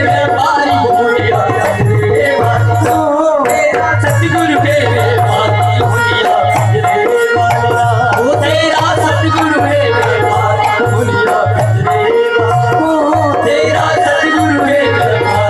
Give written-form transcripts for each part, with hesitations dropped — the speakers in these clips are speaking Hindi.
व्यापारी भूलिया रे वाला, तेरा सतगुरु के व्यापारी भूलिया रे वाला, ओ तेरा सतगुरु के व्यापारी भूलिया रे वाला, ओ तेरा सतगुरु के व्यापारी।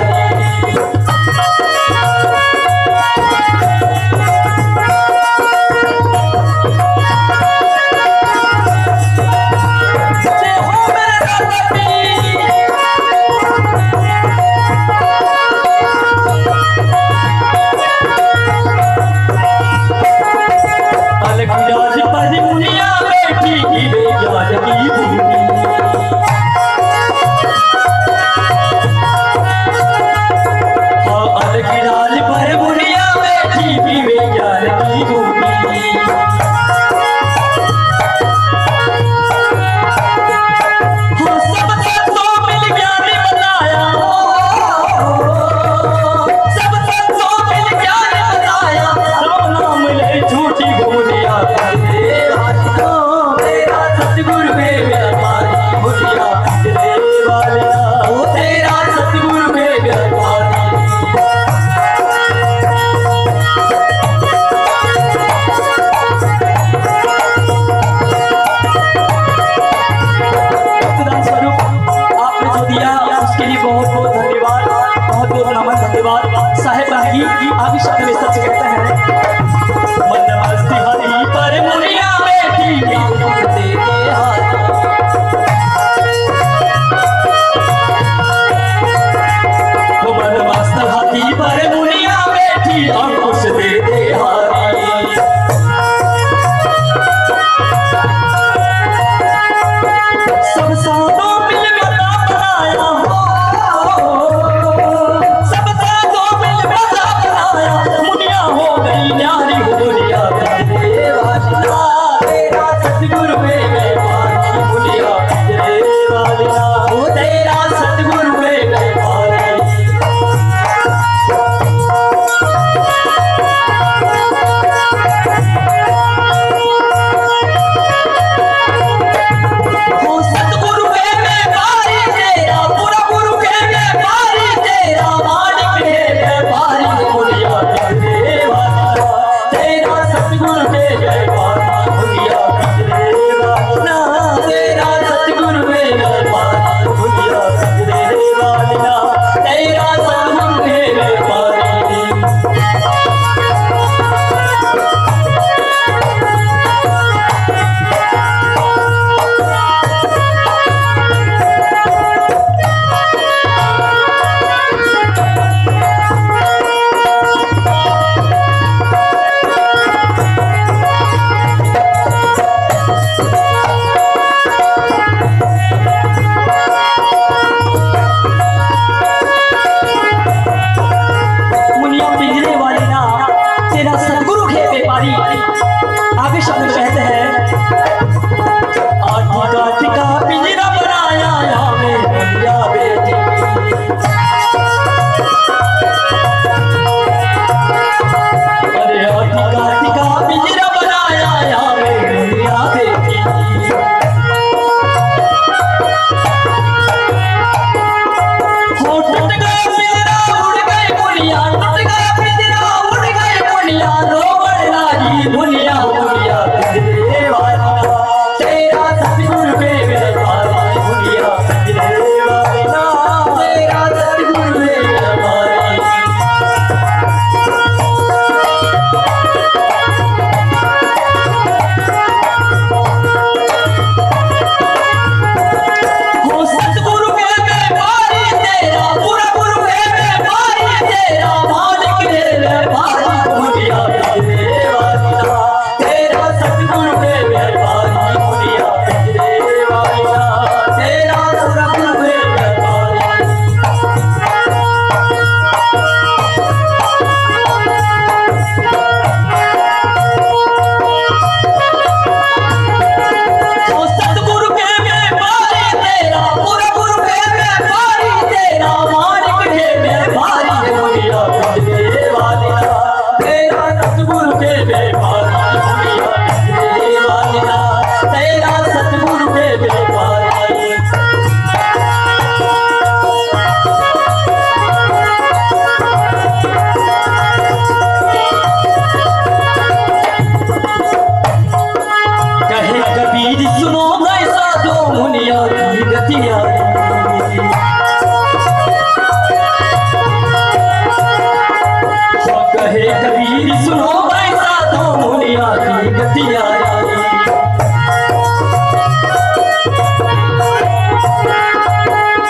अलग पर मुनिया बैठी की बेजान की भूमि, हाँ अलग पर मुनिया बैठी की बेजान की भूमि, हाँ सब संतों मिल ज्ञान बताया, सब संतों मिल ज्ञान बताया, राम नाम ले झूठी भूलिया सतगुरु में व्यापारी भूलिया रे वाला, ओ तेरा सतगुरु में व्यापारी।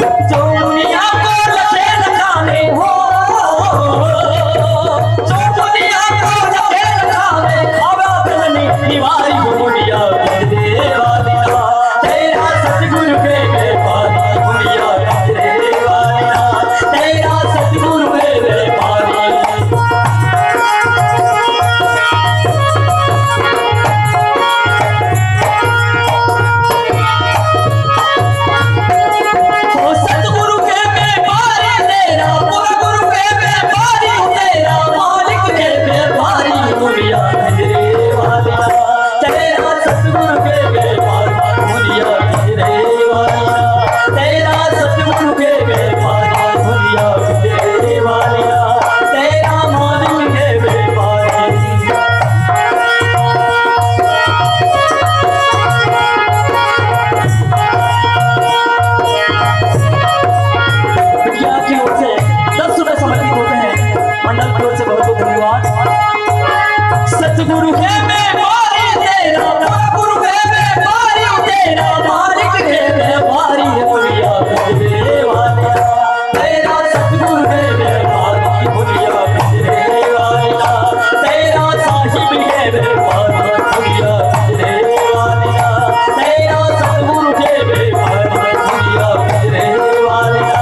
जो दुनिया को लखे लखावे हो, जो दुनिया को लखे लखावे, अब अपनी दीवारी मुनिया तेरे वालिया, तेरा सतगुरु के पारी मुनिया तेरे वालिया, तेरा सतगुरु के पारी। सतगुरु है मैं मारी तेरा, गुरु है मैं मारी तेरा, मालिक है मैं मारी मुनिया तेरे वालिया, तेरा सतगुरु है मैं मारी मुनिया तेरे वालिया, तेरा साहिब है मैं मारी मुनिया तेरे वालिया, तेरा सतगुरु है मैं मारी मुनिया तेरे वालिया,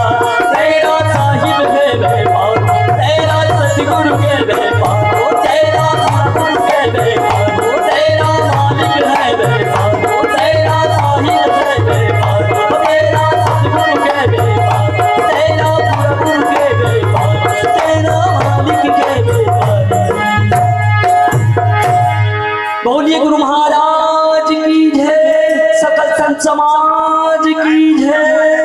तेरा साहिब है मैं मारी, तेरा सतगुरु है मैं मारी, तेरा तेरा मालिक है बेपारो, तेरा साहिब है बेपारो, तेरा सतगुरु के बेपारो, तेरा प्रभु के बेपारो, तेरा मालिक के बेपारो। बोलिए गुरु महाराज की जय, सकल संत समाज की जय।